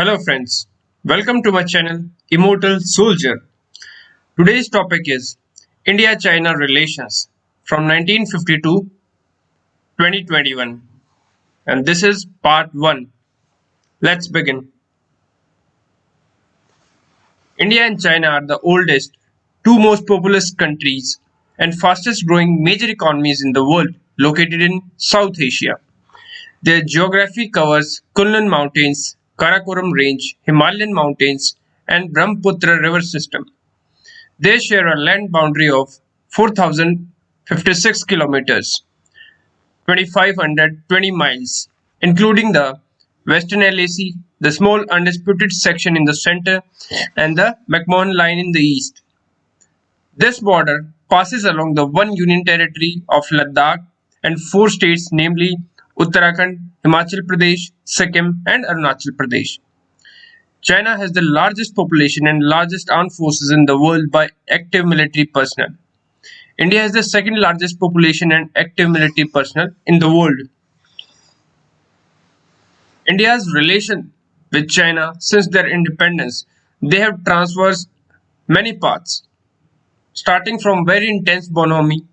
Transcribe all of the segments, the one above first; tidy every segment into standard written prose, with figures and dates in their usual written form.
Hello friends, welcome to my channel Immortal Soldier. Today's topic is India-China relations from 1950 to 2021, and this is part 1. Let's begin. India and China are the oldest, two most populous countries and fastest growing major economies in the world located in South Asia. Their geography covers Kunlun Mountains, Karakoram Range, Himalayan Mountains, and Brahmaputra River system. They share a land boundary of 4,056 kilometers, 2,520 miles, including the Western LAC, the small undisputed section in the center, and the McMahon Line in the east. This border passes along the one union territory of Ladakh and four states, namely Uttarakhand, Himachal Pradesh, Sikkim, and Arunachal Pradesh. China has the largest population and largest armed forces in the world by active military personnel. India has the second largest population and active military personnel in the world. India's relation with China since their independence, they have traversed many paths, starting from very intense bonhomie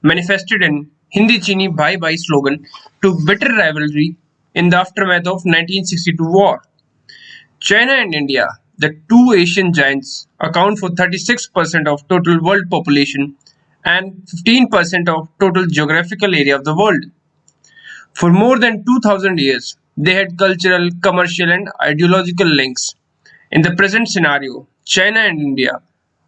manifested in Hindi Chini Bhai Bhai slogan to bitter rivalry in the aftermath of 1962 war. China and India, the two Asian giants, account for 36% of total world population and 15% of total geographical area of the world. For more than 2000 years, they had cultural, commercial, and ideological links. In the present scenario, China and India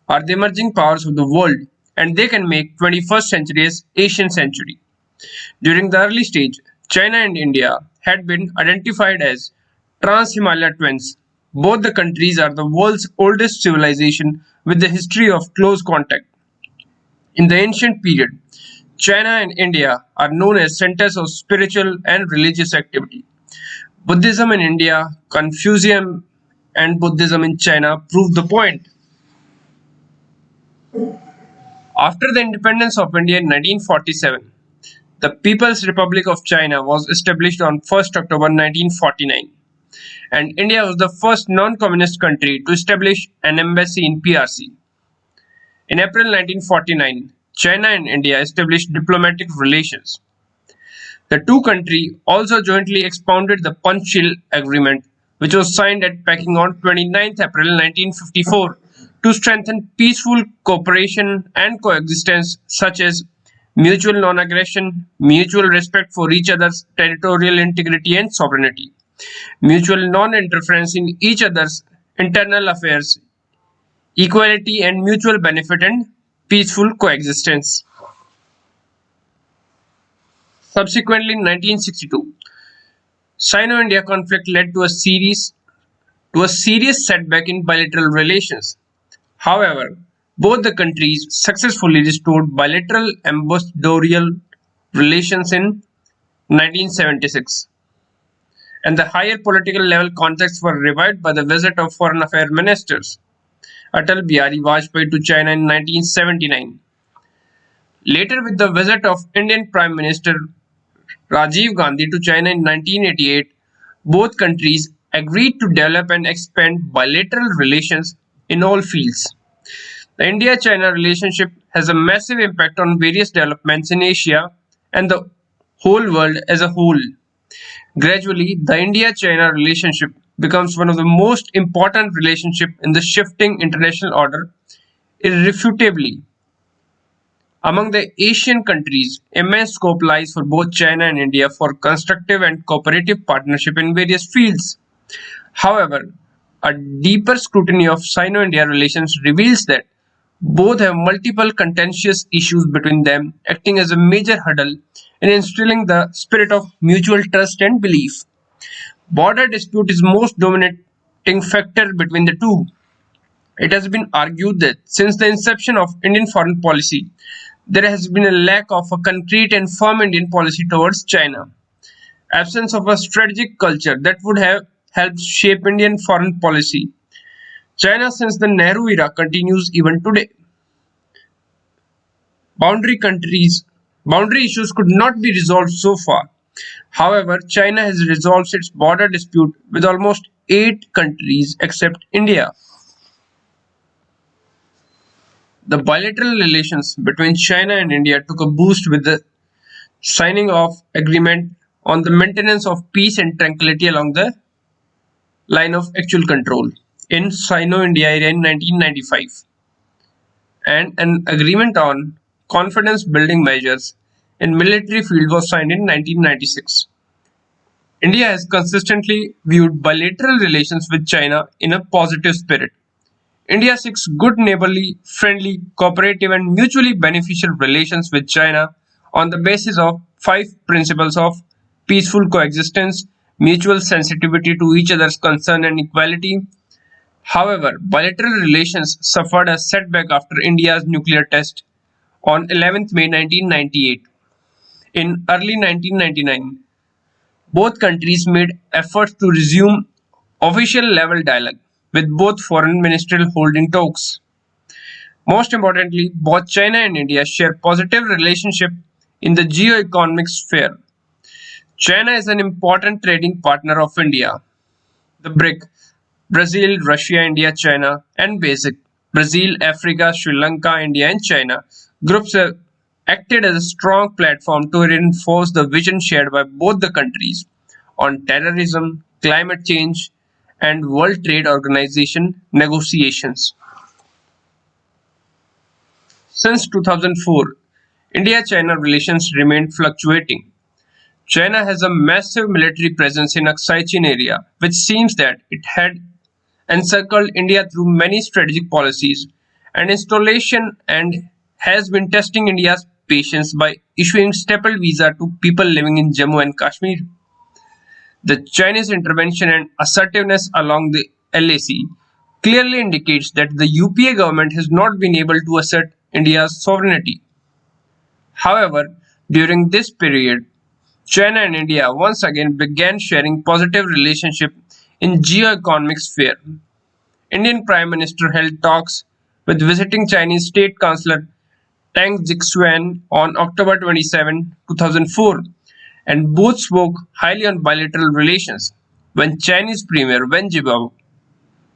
are the emerging powers of the world and they can make 21st century as Asian century. During the early stage, China and India had been identified as Trans-Himalaya twins. Both the countries are the world's oldest civilization with a history of close contact. In the ancient period, China and India are known as centers of spiritual and religious activity. Buddhism in India, Confucianism and Buddhism in China prove the point. After the independence of India in 1947, the People's Republic of China was established on 1st October 1949, and India was the first non-communist country to establish an embassy in PRC. In April 1949, China and India established diplomatic relations. The two countries also jointly expounded the Panchshil Agreement, which was signed at Peking on 29th April 1954 to strengthen peaceful cooperation and coexistence such as mutual non-aggression, mutual respect for each other's territorial integrity and sovereignty, mutual non-interference in each other's internal affairs, equality and mutual benefit, and peaceful coexistence. Subsequently, in 1962, Sino-India conflict led to a serious setback in bilateral relations. However, both the countries successfully restored bilateral ambassadorial relations in 1976, and the higher political level contacts were revived by the visit of foreign affairs ministers Atal Bihari Vajpayee to China in 1979. Later, with the visit of Indian Prime Minister Rajiv Gandhi to China in 1988, both countries agreed to develop and expand bilateral relations in all fields. The India-China relationship has a massive impact on various developments in Asia and the whole world as a whole. Gradually, the India-China relationship becomes one of the most important relationships in the shifting international order. Irrefutably, among the Asian countries, immense scope lies for both China and India for constructive and cooperative partnership in various fields. However, a deeper scrutiny of Sino-India relations reveals that both have multiple contentious issues between them, acting as a major hurdle in instilling the spirit of mutual trust and belief. Border dispute is most dominating factor between the two. It has been argued that since the inception of Indian foreign policy, there has been a lack of a concrete and firm Indian policy towards China. Absence of a strategic culture that would have helped shape Indian foreign policy. China since the Nehru era continues even today. Boundary countries, boundary issues could not be resolved so far. However, China has resolved its border dispute with almost 8 countries except India. The bilateral relations between China and India took a boost with the signing of agreement on the maintenance of peace and tranquility along the line of actual control in Sino-India area in 1995, and an agreement on confidence-building measures in military field was signed in 1996. India has consistently viewed bilateral relations with China in a positive spirit. India seeks good neighborly, friendly, cooperative and mutually beneficial relations with China on the basis of 5 principles of peaceful coexistence, mutual sensitivity to each other's concern and equality. However, bilateral relations suffered a setback after India's nuclear test on 11th May 1998. In early 1999, both countries made efforts to resume official level dialogue, with both foreign ministers holding talks. Most importantly, both China and India share positive relationship in the geo-economic sphere. China is an important trading partner of India. The BRIC, Brazil, Russia, India, China, and BASIC, Brazil, Africa, Sri Lanka, India, and China, groups have acted as a strong platform to reinforce the vision shared by both the countries on terrorism, climate change, and World Trade Organization negotiations. Since 2004, India-China relations remained fluctuating. China has a massive military presence in Aksai Chin area, which seems that it had encircled India through many strategic policies and installation, and has been testing India's patience by issuing staple visa to people living in Jammu and Kashmir. The Chinese intervention and assertiveness along the LAC clearly indicates that the UPA government has not been able to assert India's sovereignty. However, during this period, China and India once again began sharing positive relationship in geo-economic sphere. Indian Prime Minister held talks with visiting Chinese State Councillor Tang Jixuan on October 27, 2004, and both spoke highly on bilateral relations. When Chinese Premier Wen Jiabao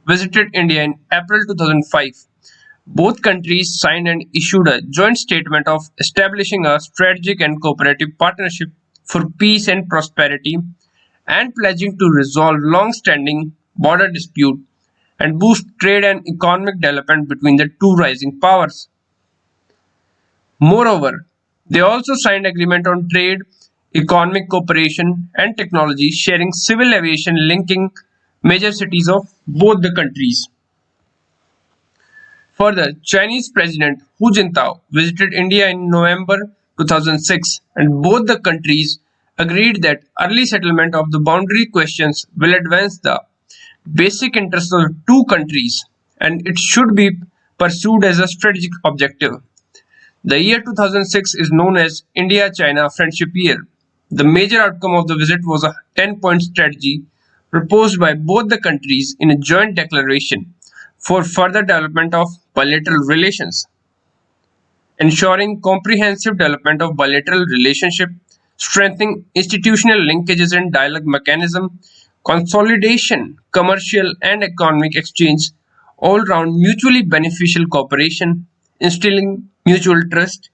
visited India in April 2005, both countries signed and issued a joint statement of establishing a strategic and cooperative partnership for peace and prosperity, and pledging to resolve long-standing border dispute and boost trade and economic development between the two rising powers. Moreover, they also signed agreement on trade, economic cooperation and technology sharing, civil aviation linking major cities of both the countries. Further, Chinese President Hu Jintao visited India in November 2006, and both the countries agreed that early settlement of the boundary questions will advance the basic interests of the two countries, and it should be pursued as a strategic objective. The year 2006 is known as India-China Friendship Year. The major outcome of the visit was a 10-point strategy proposed by both the countries in a joint declaration for further development of bilateral relations, ensuring comprehensive development of bilateral relationship, strengthening institutional linkages and dialogue mechanism, consolidation, commercial and economic exchange, all-round mutually beneficial cooperation, instilling mutual trust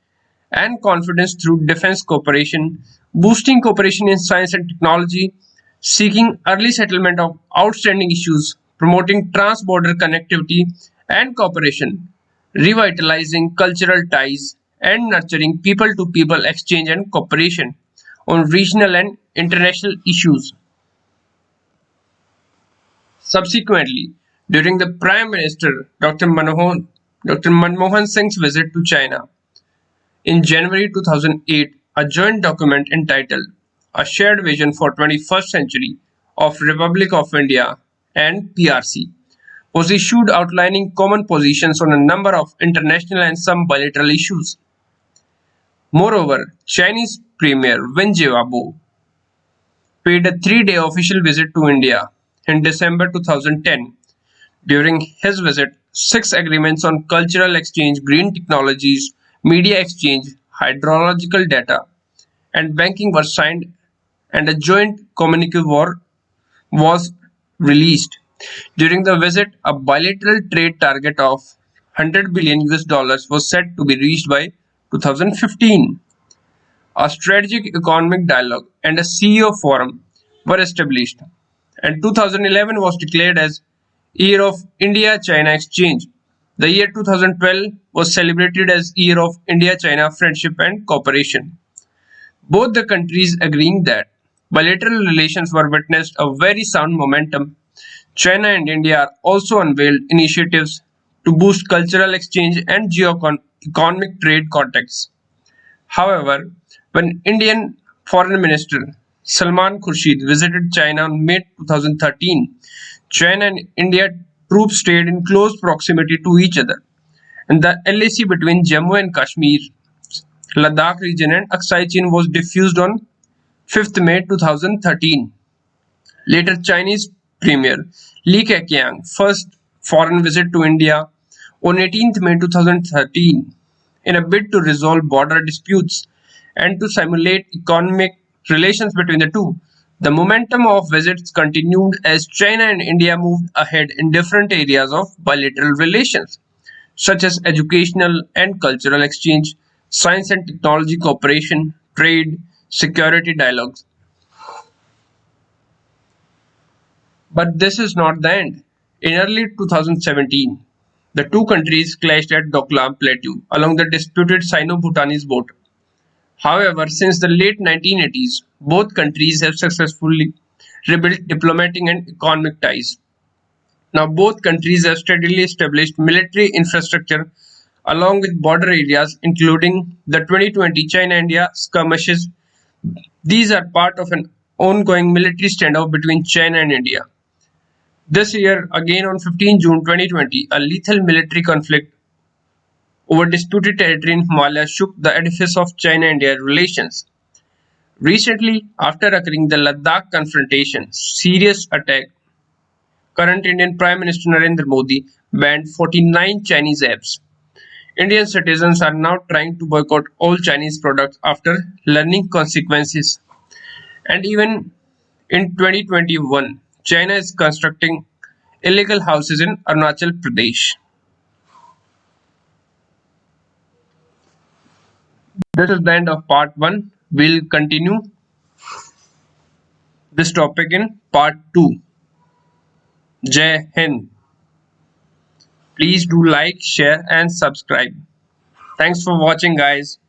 and confidence through defense cooperation, boosting cooperation in science and technology, seeking early settlement of outstanding issues, promoting trans-border connectivity and cooperation, revitalizing cultural ties, and nurturing people-to-people exchange and cooperation on regional and international issues. Subsequently, during the Prime Minister Dr. Manmohan Singh's visit to China in January 2008, a joint document entitled A Shared Vision for 21st Century of Republic of India and PRC was issued outlining common positions on a number of international and some bilateral issues. Moreover, Chinese Premier Wen Jiabao paid a 3-day official visit to India in December 2010. During his visit, 6 agreements on cultural exchange, green technologies, media exchange, hydrological data, and banking were signed and a joint communique was released. During the visit, a bilateral trade target of 100 billion US dollars was set to be reached by 2015. A strategic economic dialogue and a CEO forum were established, and 2011 was declared as Year of India-China Exchange. The year 2012 was celebrated as Year of India-China Friendship and Cooperation. Both the countries agreeing that bilateral relations were witnessed a very sound momentum. China and India also unveiled initiatives to boost cultural exchange and geo-economic trade contacts. However, when Indian Foreign Minister Salman Khurshid visited China in May 2013, China and India troops stayed in close proximity to each other, and the LAC between Jammu and Kashmir, Ladakh region, and Aksai Chin was diffused on 5th May 2013. Later, Chinese Premier Li Keqiang first foreign visit to India on 18th May 2013 in a bid to resolve border disputes and to simulate economic relations between the two. The momentum of visits continued as China and India moved ahead in different areas of bilateral relations, such as educational and cultural exchange, science and technology cooperation, trade, security dialogues. But this is not the end. In early 2017, the two countries clashed at Doklam Plateau along the disputed Sino-Bhutanese border. However, since the late 1980s, both countries have successfully rebuilt diplomatic and economic ties. Now, both countries have steadily established military infrastructure along with border areas, including the 2020 China-India skirmishes. These are part of an ongoing military standoff between China and India. This year, again on 15 June 2020, a lethal military conflict over disputed territory in Himalaya shook the edifice of China-India relations. Recently, after occurring the Ladakh confrontation, serious attack, current Indian Prime Minister Narendra Modi banned 49 Chinese apps. Indian citizens are now trying to boycott all Chinese products after learning consequences. And even in 2021, China is constructing illegal houses in Arunachal Pradesh. This is the end of part 1. We'll continue this topic in part 2. Jai Hind. Please do like, share and subscribe. Thanks for watching guys.